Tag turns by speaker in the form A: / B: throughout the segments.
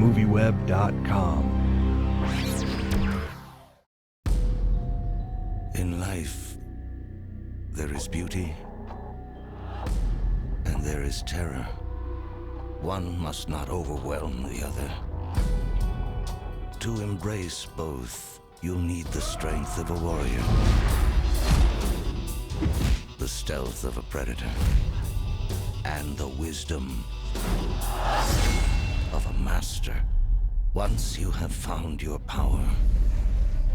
A: MovieWeb.com.
B: In life, there is beauty and there is terror. One must not overwhelm the other. To embrace both, you'll need the strength of a warrior, the stealth of a predator, and the wisdom of a master. Once you have found your power,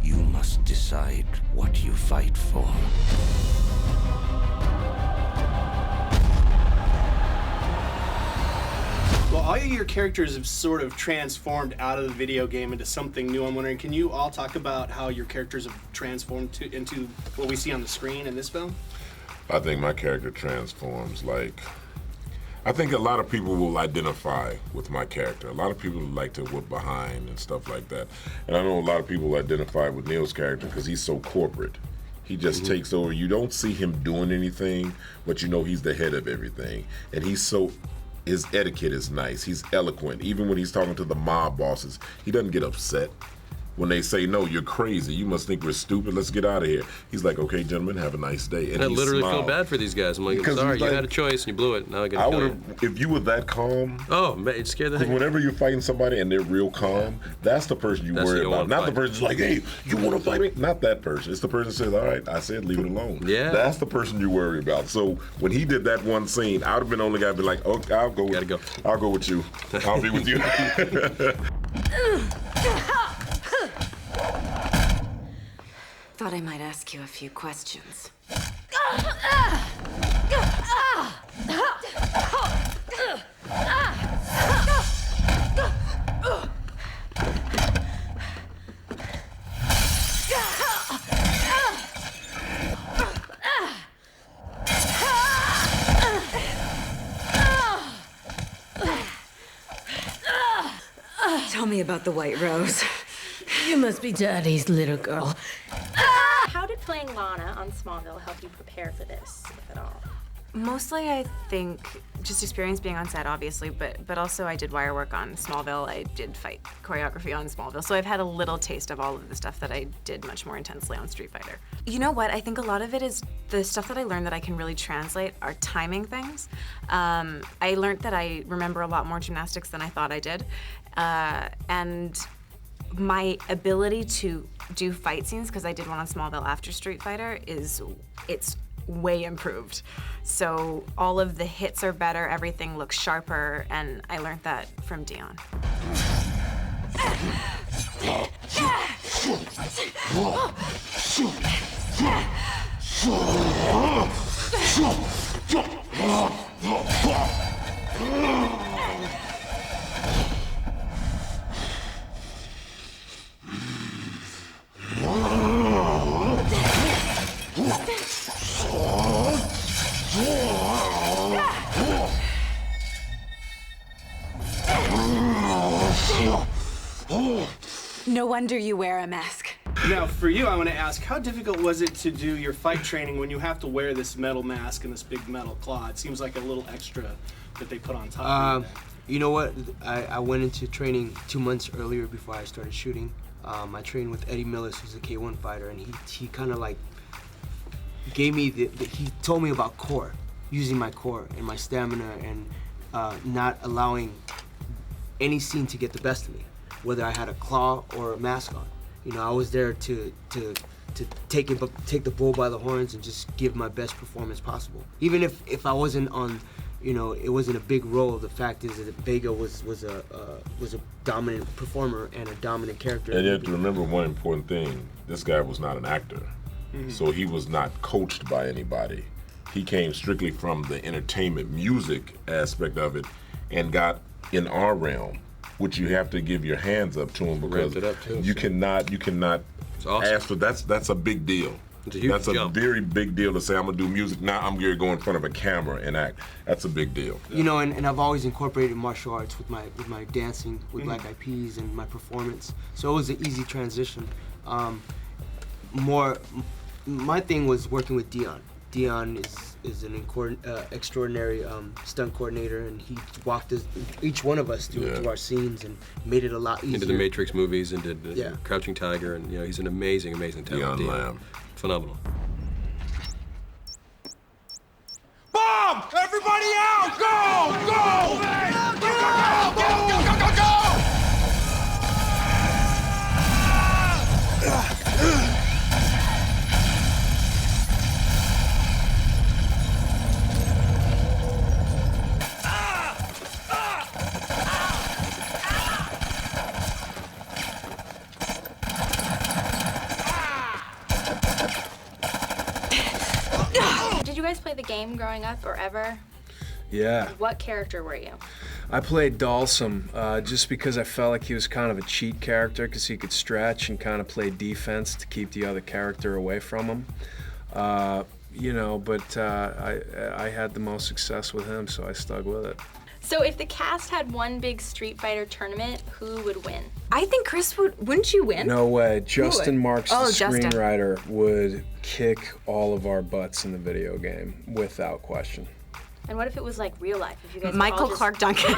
B: you must decide what you fight for.
C: Well, all of your characters have sort of transformed out of the video game into something new. I'm wondering, can you all talk about how your characters have transformed into what we see on the screen in this film?
D: I think my character transforms like... I think a lot of people will identify with my character. A lot of people like to whip behind and stuff like that. And I know a lot of people identify with Neal's character because he's so corporate. He just takes over. You don't see him doing anything, but you know he's the head of everything. And he's so... His etiquette is nice. He's eloquent. Even when he's talking to the mob bosses, he doesn't get upset. When they say, no, you're crazy, you must think we're stupid, let's get out of here. He's like, okay, gentlemen, have a nice day. And
E: I literally feel bad for these guys. I'm like, I'm sorry, you had a choice and you blew it. Now I gotta kill you.
D: If you were that calm,
E: it scared the heck out of me.
D: Whenever you're fighting somebody and they're real calm, that's the person you worry about. Not the person who's like, hey, you want to fight me? Not that person. It's the person who says, all right, I said leave it alone.
E: Yeah.
D: That's the person you worry about. So when he did that one scene, I would have been the only guy to be like, okay, I'll go with you. I'll go with you. I'll be with you.
F: Thought I might ask you a few questions. Tell me about the White Rose.
G: You must be Daddy's little girl.
H: How did playing Lana on Smallville help you prepare for this, if at all?
I: Mostly, I think, just experience being on set, obviously, but also I did wire work on Smallville. I did fight choreography on Smallville, so I've had a little taste of all of the stuff that I did much more intensely on Street Fighter. You know what? I think a lot of it is the stuff that I learned that I can really translate are timing things. I learned that I remember a lot more gymnastics than I thought I did, and my ability to do fight scenes, because I did one on Smallville after Street Fighter, it's way improved. So all of the hits are better, everything looks sharper, and I learned that from Dion. No wonder you wear a mask.
C: Now, for you, I want to ask, how difficult was it to do your fight training when you have to wear this metal mask and this big metal claw? It seems like a little extra that they put on top of it.
J: You know what? I went into training 2 months earlier before I started shooting. I trained with Eddie Millis, who's a K1 fighter, and he kind of like gave me he told me about core, using my core and my stamina and not allowing any scene to get the best of me, whether I had a claw or a mask on. You know, I was there to take the bull by the horns and just give my best performance possible. Even if I wasn't on, you know, it wasn't a big role. The fact is that Vega was a dominant performer and a dominant character.
D: And you have to remember one important thing: this guy was not an actor, so he was not coached by anybody. He came strictly from the entertainment, music aspect of it, and got in our realm, which you have to give your hands up to him because you cannot ask for. That's a big deal. That's a very big deal to say, I'm gonna do music, now I'm gonna go in front of a camera and act. That's a big deal.
J: You know, and I've always incorporated martial arts with my dancing, with Black Eyed Peas and my performance. So it was an easy transition. My thing was working with Dion. Dion is an extraordinary stunt coordinator, and he walked each one of us through our scenes and made it a lot easier.
E: Into the Matrix movies and did Crouching Tiger, and he's an amazing talent.
D: Dion Lamb.
E: Phenomenal.
A: Bomb! Everybody out! Go! Go! Go! Go! Go! Go! Go! Go!
H: Did you guys play the game growing up or ever?
K: Yeah.
H: What character were you?
K: I played Dalsum just because I felt like he was kind of a cheat character because he could stretch and kind of play defense to keep the other character away from him. But I had the most success with him, so I stuck with it.
H: So if the cast had one big Street Fighter tournament, who would win?
I: I think Chris wouldn't you win?
K: No way. Justin Marks, the
I: Justin.
K: screenwriter, would kick all of our butts in the video game without question.
H: And what if it was like real life? If you guys
I: Michael
H: all just
I: Clark Duncan.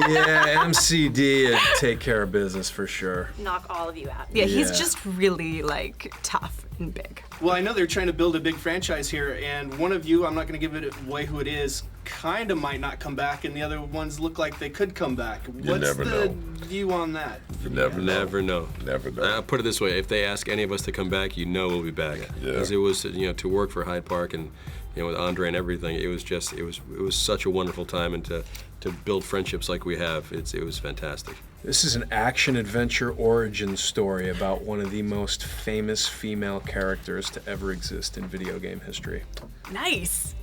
K: Yeah, MCD would take care of business for sure.
H: knock all of you out.
I: Yeah, he's just really like tough and big.
C: Well, I know they're trying to build a big franchise here, and one of you, I'm not going to give it away who it is, kind of might not come back, and the other ones look like they could come back. What's
D: never
C: the
D: know.
C: view on that?
D: You never know.
E: Never know.
D: Never know.
E: I'll put it this way: if they ask any of us to come back, we'll be back.
D: Yeah.
E: Because it was, to work for Hyde Park and, with Andre and everything, it was such a wonderful time, and to build friendships like we have, it was fantastic.
K: This is an action-adventure origin story about one of the most famous female characters to ever exist in video game history.
I: Nice.